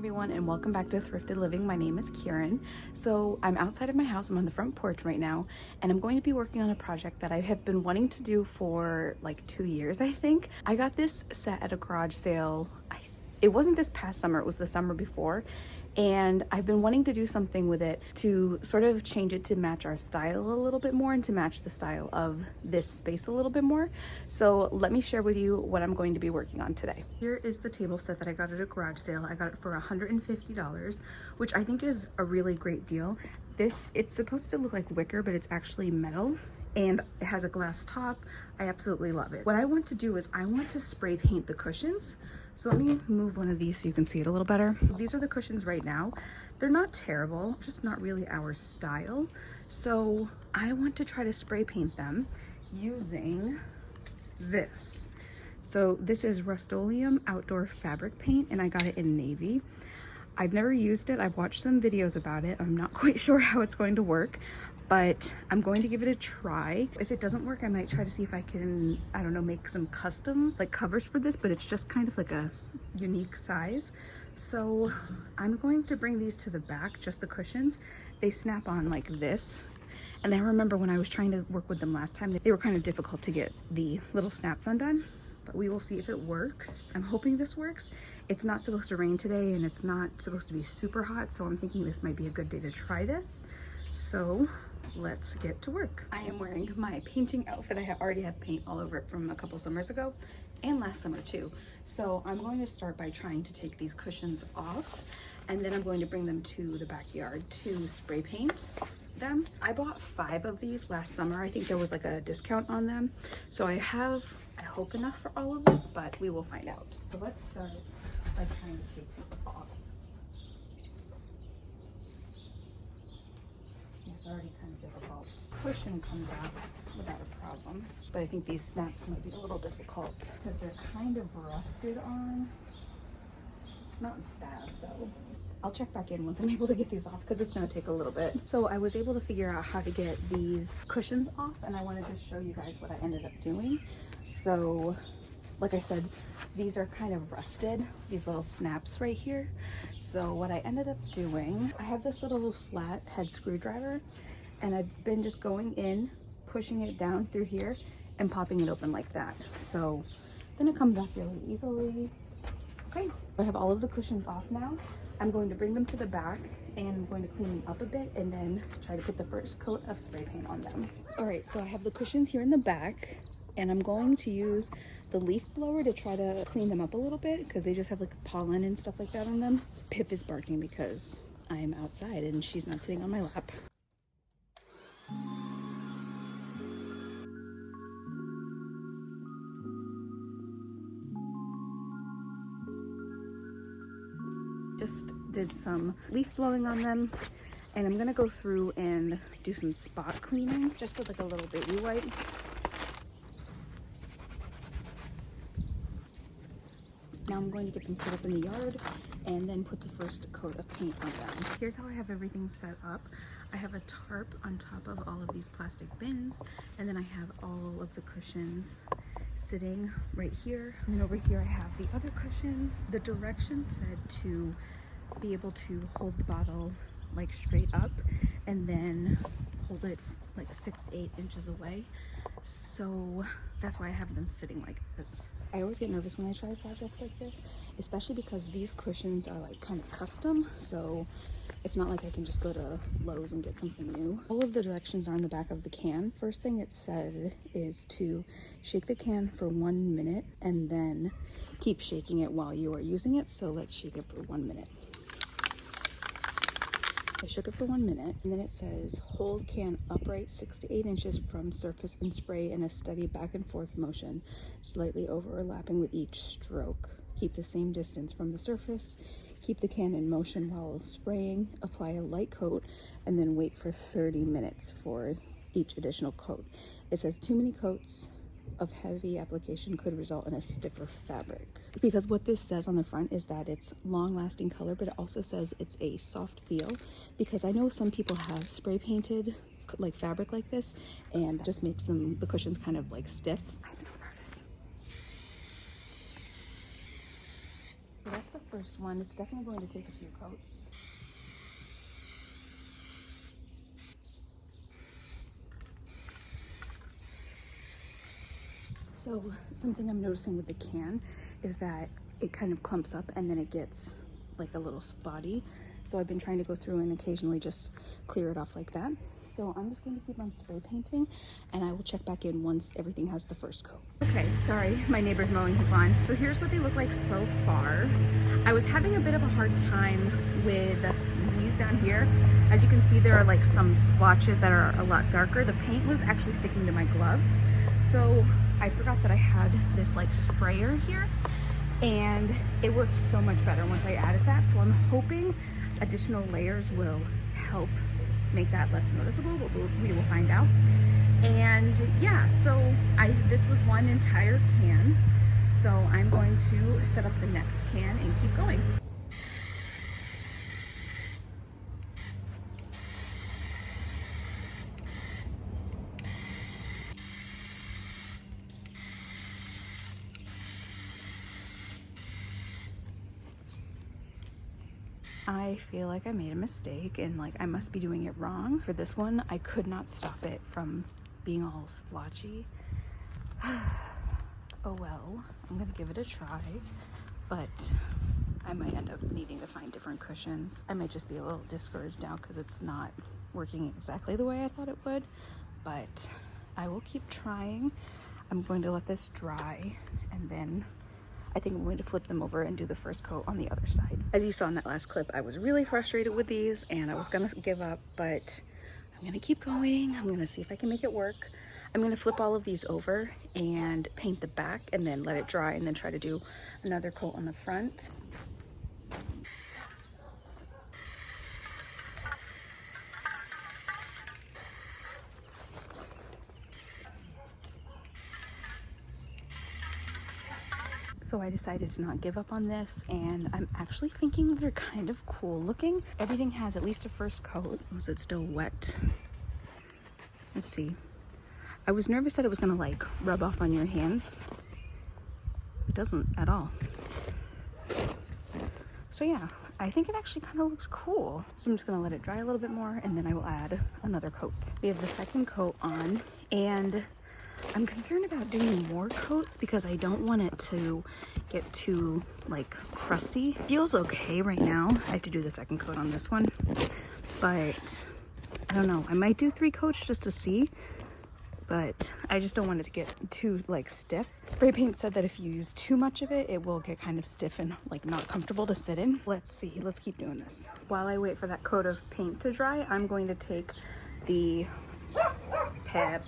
everyone, and welcome back to Thrifted Living. My name is Kieran. So I'm outside of my house. I'm on the front porch right now, and I'm going to be working on a project that I have been wanting to do for like 2 years, I think. I got this set at a garage sale. It wasn't this past summer, it was the summer before. And I've been wanting to do something with it to sort of change it to match our style a little bit more and to match the style of this space a little bit more. So let me share with you what I'm going to be working on today. Here is the table set that I got at a garage sale. I got it for $150, which I think is a really great deal. It's supposed to look like wicker, but it's actually metal. And it has a glass top. I absolutely love it. What I want to do is I want to spray paint the cushions. So let me move one of these so you can see it a little better. These are the cushions right now. They're not terrible, just not really our style. So I want to try to spray paint them using this. So this is Rust-Oleum outdoor fabric paint, and I got it in navy. I've never used it. I've watched some videos about it. I'm not quite sure how it's going to work, but I'm going to give it a try. If it doesn't work, I might try to see if I can, I don't know, make some custom like covers for this, but it's just kind of like a unique size. So I'm going to bring these to the back, just the cushions. They snap on like this. And I remember when I was trying to work with them last time, they were kind of difficult to get the little snaps undone. But we will see if it works. I'm hoping this works. It's not supposed to rain today, and it's not supposed to be super hot, so I'm thinking this might be a good day to try this. So let's get to work. I am wearing my painting outfit. I already have paint all over it from a couple summers ago and last summer too. So I'm going to start by trying to take these cushions off, and then I'm going to bring them to the backyard to spray paint them. I bought 5 of these last summer. I think there was like a discount on them. So I hope enough for all of this, but we will find out. So let's start by trying to take these off. It's already kind of difficult. Cushion comes out without a problem, but I think these snaps might be a little difficult because they're kind of rusted on. Not bad though. I'll check back in once I'm able to get these off because it's going to take a little bit. So I was able to figure out how to get these cushions off, and I wanted to show you guys what I ended up doing. So like I said, these are kind of rusted, these little snaps right here. So what I ended up doing, I have this little flat head screwdriver, and I've been just going in, pushing it down through here and popping it open like that. So then it comes off really easily. Okay, I have all of the cushions off now. I'm going to bring them to the back and I'm going to clean them up a bit and then try to put the first coat of spray paint on them. All right, so I have the cushions here in the back, and I'm going to use the leaf blower to try to clean them up a little bit because they just have like pollen and stuff like that on them. Pip is barking because I'm outside and she's not sitting on my lap. Just did some leaf blowing on them, and I'm gonna go through and do some spot cleaning just with like a little baby wipe. Now I'm going to get them set up in the yard and then put the first coat of paint on them. Here's how I have everything set up. I have a tarp on top of all of these plastic bins, and then I have all of the cushions sitting right here. And then over here I have the other cushions. The directions said to be able to hold the bottle like straight up and then hold it like 6 to 8 inches away. So that's why I have them sitting like this. I always get nervous when I try projects like this, especially because these cushions are like kind of custom. So it's not like I can just go to Lowe's and get something new. All of the directions are on the back of the can. First thing it said is to shake the can for 1 minute and then keep shaking it while you are using it. So let's shake it for 1 minute. I shook it for 1 minute, and then it says hold can upright 6 to 8 inches from surface and spray in a steady back and forth motion, slightly overlapping with each stroke. Keep the same distance from the surface. Keep the can in motion while spraying. Apply a light coat and then wait for 30 minutes for each additional coat. It says too many coats of heavy application could result in a stiffer fabric. Because what this says on the front is that it's long-lasting color, but it also says it's a soft feel, because I know some people have spray painted like fabric like this and it just makes them, the cushions kind of like stiff. I'm so nervous. So that's the first one. It's definitely going to take a few coats. So something I'm noticing with the can is that it kind of clumps up and then it gets like a little spotty. So I've been trying to go through and occasionally just clear it off like that. So I'm just going to keep on spray painting and I will check back in once everything has the first coat. Okay, sorry, my neighbor's mowing his lawn. So here's what they look like so far. I was having a bit of a hard time with these down here. As you can see, there are like some splotches that are a lot darker. The paint was actually sticking to my gloves. So I forgot that I had this like sprayer here and it worked so much better once I added that. So I'm hoping additional layers will help make that less noticeable, but we will find out. And yeah, so this was one entire can. So I'm going to set up the next can and keep going. I feel like I made a mistake and like I must be doing it wrong. For this one, I could not stop it from being all splotchy. Oh well, I'm gonna give it a try, but I might end up needing to find different cushions. I might just be a little discouraged now because it's not working exactly the way I thought it would, but I will keep trying. I'm going to let this dry and then I think I'm going to flip them over and do the first coat on the other side. As you saw in that last clip, I was really frustrated with these and I was gonna give up, but I'm gonna keep going. I'm gonna see if I can make it work. I'm gonna flip all of these over and paint the back and then let it dry and then try to do another coat on the front. So I decided to not give up on this and I'm actually thinking they're kind of cool looking. Everything has at least a first coat. Was it still wet? Let's see. I was nervous that it was gonna like rub off on your hands. It doesn't at all. So yeah, I think it actually kind of looks cool. So I'm just gonna let it dry a little bit more and then I will add another coat. We have the second coat on and I'm concerned about doing more coats because I don't want it to get too like crusty. Feels okay right now. I have to do the second coat on this one, but I don't know. I might do 3 coats just to see, but I just don't want it to get too like stiff. Spray paint said that if you use too much of it, it will get kind of stiff and like not comfortable to sit in. Let's see, let's keep doing this. While I wait for that coat of paint to dry, I'm going to take the Pep.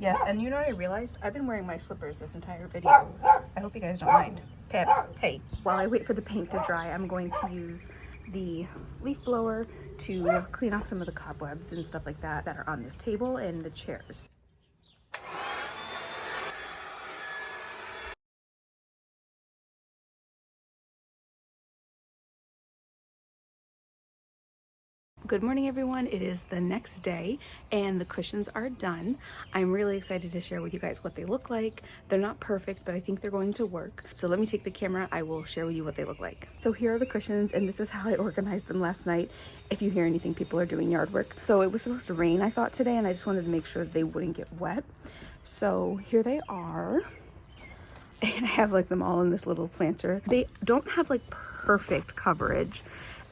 Yes, and you know what I realized? I've been wearing my slippers this entire video. I hope you guys don't mind. Pep, hey. While I wait for the paint to dry, I'm going to use the leaf blower to clean off some of the cobwebs and stuff like that that are on this table and the chairs. Good morning, everyone. It is the next day and the cushions are done. I'm really excited to share with you guys what they look like. They're not perfect, but I think they're going to work. So let me take the camera. I will share with you what they look like. So here are the cushions and this is how I organized them last night. If you hear anything, people are doing yard work. So it was supposed to rain, I thought, today, and I just wanted to make sure that they wouldn't get wet. So here they are. And I have like them all in this little planter. They don't have like perfect coverage.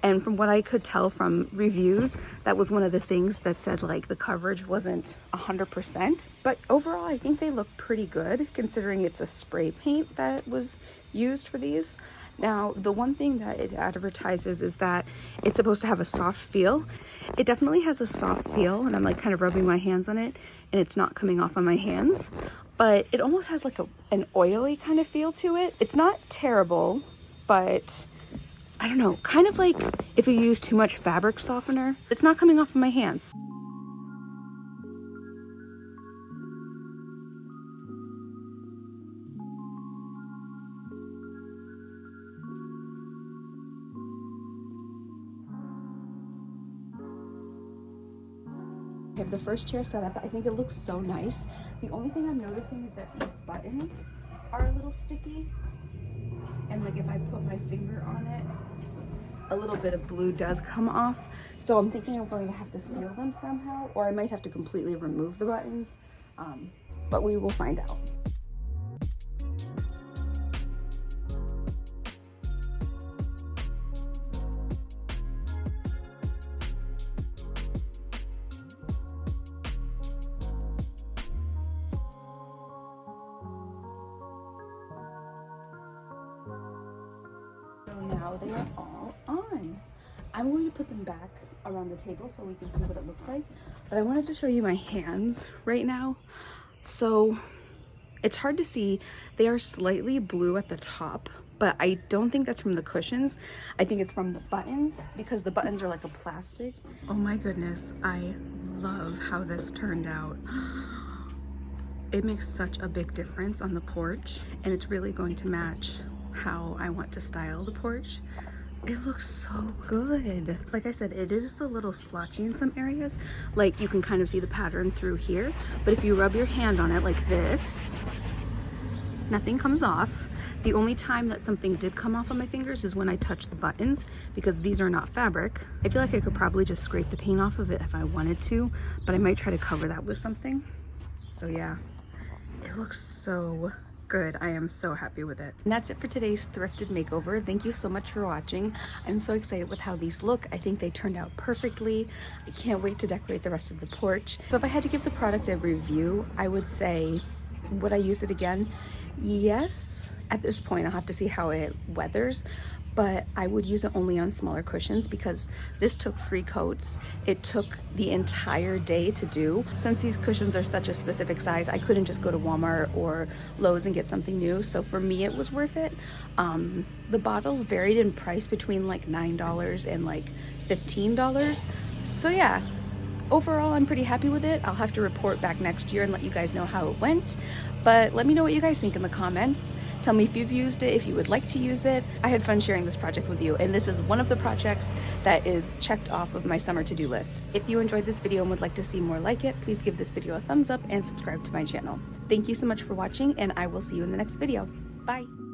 And from what I could tell from reviews, that was one of the things that said like the coverage wasn't 100%. But overall, I think they look pretty good considering it's a spray paint that was used for these. Now, the one thing that it advertises is that it's supposed to have a soft feel. It definitely has a soft feel and I'm like kind of rubbing my hands on it and it's not coming off on my hands. But it almost has like an oily kind of feel to it. It's not terrible, but I don't know, kind of like if you use too much fabric softener, it's not coming off of my hands. I have the first chair set up. I think it looks so nice. The only thing I'm noticing is that these buttons are a little sticky. and like if I put my finger on it, a little bit of glue does come off. So I'm thinking I'm going to have to seal them somehow, or I might have to completely remove the buttons, but we will find out. Now they are all on. I'm going to put them back around the table so we can see what it looks like, but I wanted to show you my hands right now. So it's hard to see. They are slightly blue at the top, but I don't think that's from the cushions. I think it's from the buttons, because the buttons are like a plastic. Oh my goodness, I love how this turned out. It makes such a big difference on the porch, and it's really going to match how I want to style the porch. It looks so good. Like I said, it is a little splotchy in some areas. Like you can kind of see the pattern through here, but if you rub your hand on it like this, nothing comes off. The only time that something did come off on my fingers is when I touched the buttons, because these are not fabric. I feel like I could probably just scrape the paint off of it if I wanted to, but I might try to cover that with something. So yeah, it looks so good. I am so happy with it. And that's it for today's thrifted makeover. Thank you so much for watching. I'm so excited with how these look. I think they turned out perfectly. I can't wait to decorate the rest of the porch. So if I had to give the product a review, I would say, would I use it again? Yes. At this point, I'll have to see how it weathers, but I would use it only on smaller cushions, because this took 3 coats. It took the entire day to do. Since these cushions are such a specific size, I couldn't just go to Walmart or Lowe's and get something new. So for me, it was worth it. The bottles varied in price between like $9 and like $15. So yeah, overall, I'm pretty happy with it. I'll have to report back next year and let you guys know how it went. But let me know what you guys think in the comments. Tell me if you've used it, if you would like to use it. I had fun sharing this project with you, and this is one of the projects that is checked off of my summer to-do list. If you enjoyed this video and would like to see more like it, please give this video a thumbs up and subscribe to my channel. Thank you so much for watching, and I will see you in the next video. Bye.